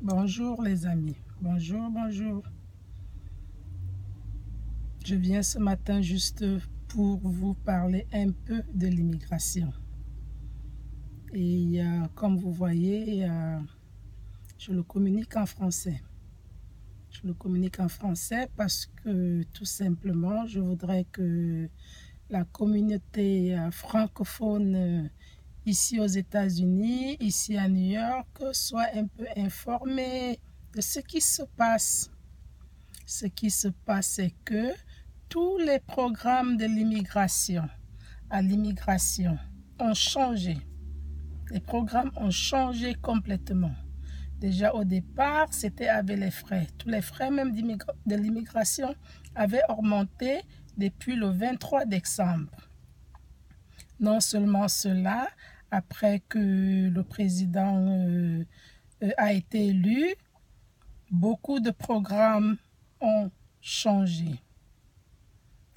Bonjour les amis, bonjour. Je viens ce matin juste pour vous parler un peu de l'immigration. Et comme vous voyez, je le communique en français. Je le communique en français parce que tout simplement, je voudrais que la communauté francophone ici aux États-Unis, ici à New York, soit un peu informée de ce qui se passe. Ce qui se passe, c'est que tous les programmes de l'immigration à l'immigration ont changé. Les programmes ont changé complètement. Déjà au départ, c'était avec les frais. Tous les frais même de l'immigration avaient augmenté depuis le 23 décembre. Non seulement cela, après que le président a été élu, beaucoup de programmes ont changé.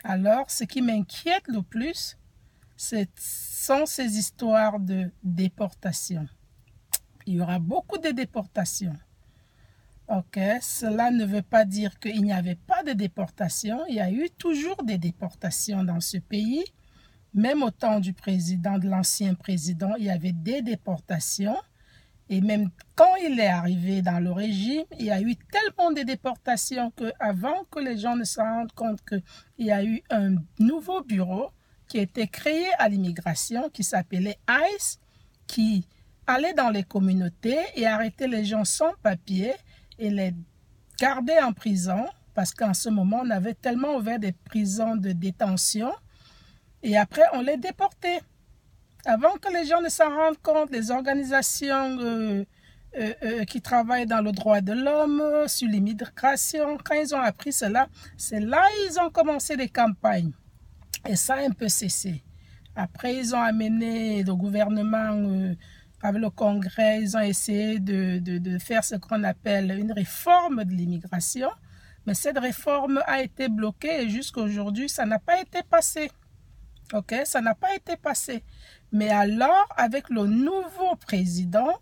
Alors, ce qui m'inquiète le plus, sont ces histoires de déportation. Il y aura beaucoup de déportations. Ok, cela ne veut pas dire qu'il n'y avait pas de déportation. Il y a eu toujours des déportations dans ce pays. Même au temps du président, de l'ancien président, il y avait des déportations. Et même quand il est arrivé dans le régime, il y a eu tellement de déportations qu'avant que les gens ne se rendent compte qu'il y a eu un nouveau bureau qui a été créé à l'immigration qui s'appelait ICE, qui allait dans les communautés et arrêtait les gens sans papier et les gardait en prison parce qu'en ce moment, on avait tellement ouvert des prisons de détention et après, on les déportait. Avant que les gens ne s'en rendent compte, les organisations qui travaillent dans le droit de l'homme, sur l'immigration, quand ils ont appris cela, c'est là qu'ils ont commencé des campagnes. Et ça a un peu cessé. Après, ils ont amené le gouvernement, avec le Congrès, ils ont essayé de faire ce qu'on appelle une réforme de l'immigration. Mais cette réforme a été bloquée et jusqu'à aujourd'hui, ça n'a pas été passé. Ok, ça n'a pas été passé. Mais alors, avec le nouveau président,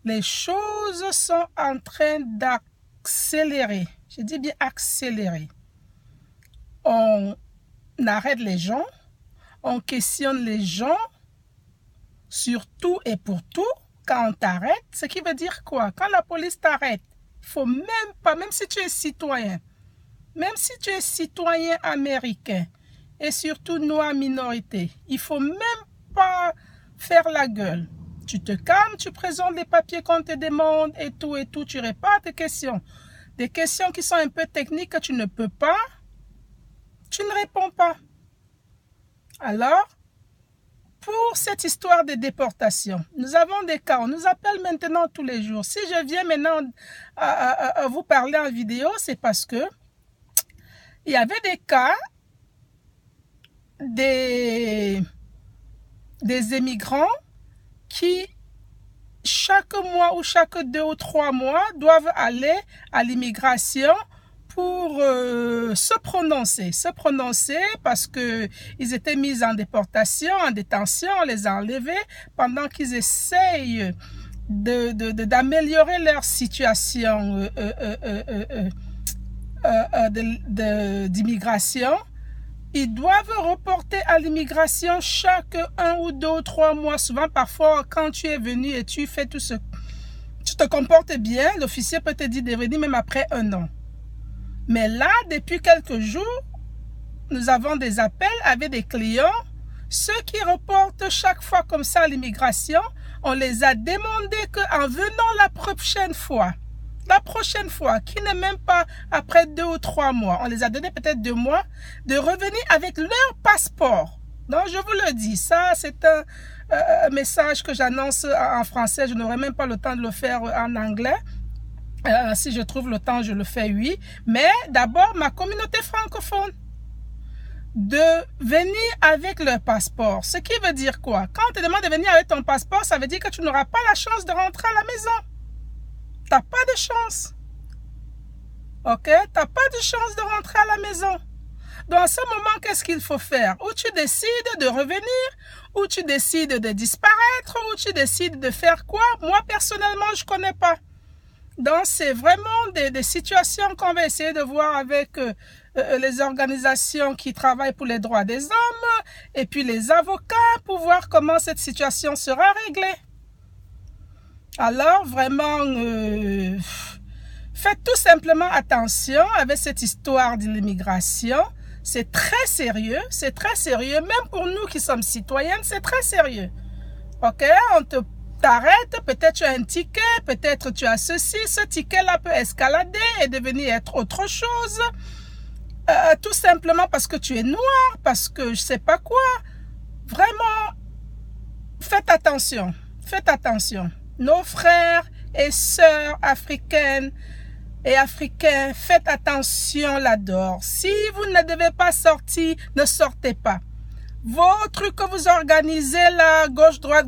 les choses sont en train d'accélérer. Je dis bien accélérer. On arrête les gens, on questionne les gens sur tout et pour tout quand on t'arrête. Ce qui veut dire quoi? Quand la police t'arrête, il faut même pas, même si tu es citoyen américain, et surtout noire minorité, il faut même pas faire la gueule. Tu te calmes, tu présentes les papiers qu'on te demande et tout, tu réponds à tes questions. Des questions qui sont un peu techniques que tu ne peux pas, tu ne réponds pas. Alors, pour cette histoire de déportation, nous avons des cas, on nous appelle maintenant tous les jours. Si je viens maintenant à vous parler en vidéo, c'est parce que il y avait des cas des émigrants qui, chaque mois ou chaque 2 ou 3 mois, doivent aller à l'immigration pour se prononcer parce qu'ils étaient mis en déportation, en détention, on les a enlevés pendant qu'ils essayent d'améliorer leur situation d'immigration. Ils doivent reporter à l'immigration chaque 1 ou 2 ou 3 mois. Souvent, parfois, quand tu es venu et tu fais tout ce... Tu te comportes bien, l'officier peut te dire de venir même après 1 an. Mais là, depuis quelques jours, nous avons des appels avec des clients. Ceux qui reportent chaque fois comme ça à l'immigration, on les a demandé qu'en venant la prochaine fois, qui n'est même pas après 2 ou 3 mois, on les a donné peut-être 2 mois, de revenir avec leur passeport. Donc, je vous le dis, ça, c'est un message que j'annonce en français. Je n'aurai même pas le temps de le faire en anglais. Si je trouve le temps, je le fais, oui. Mais d'abord, ma communauté francophone, de venir avec leur passeport. Ce qui veut dire quoi? Quand on te demande de venir avec ton passeport, ça veut dire que tu n'auras pas la chance de rentrer à la maison. Tu n'as pas de chance. Ok? Tu n'as pas de chance de rentrer à la maison. Donc, à ce moment, qu'est-ce qu'il faut faire? Ou tu décides de revenir, ou tu décides de disparaître, ou tu décides de faire quoi? Moi, personnellement, je ne connais pas. Donc, c'est vraiment des situations qu'on va essayer de voir avec les organisations qui travaillent pour les droits des hommes et puis les avocats pour voir comment cette situation sera réglée. Alors, vraiment, faites tout simplement attention avec cette histoire de l'immigration. C'est très sérieux, même pour nous qui sommes citoyennes, c'est très sérieux. Ok, on t'arrête, peut-être tu as un ticket, peut-être tu as ceci, ce ticket-là peut escalader et devenir être autre chose. Tout simplement parce que tu es noir, parce que je sais pas quoi. Vraiment, faites attention, faites attention. Nos frères et sœurs africaines et africains, faites attention là-dedans. Si vous ne devez pas sortir, ne sortez pas. Vos trucs que vous organisez là, gauche, droite,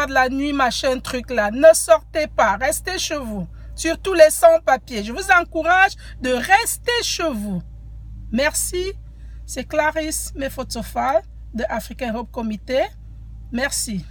la nuit, machin, truc là, ne sortez pas, restez chez vous. Surtout les sans-papiers. Je vous encourage de rester chez vous. Merci. C'est Clarisse Mefotofal de African Hope Committee. Merci.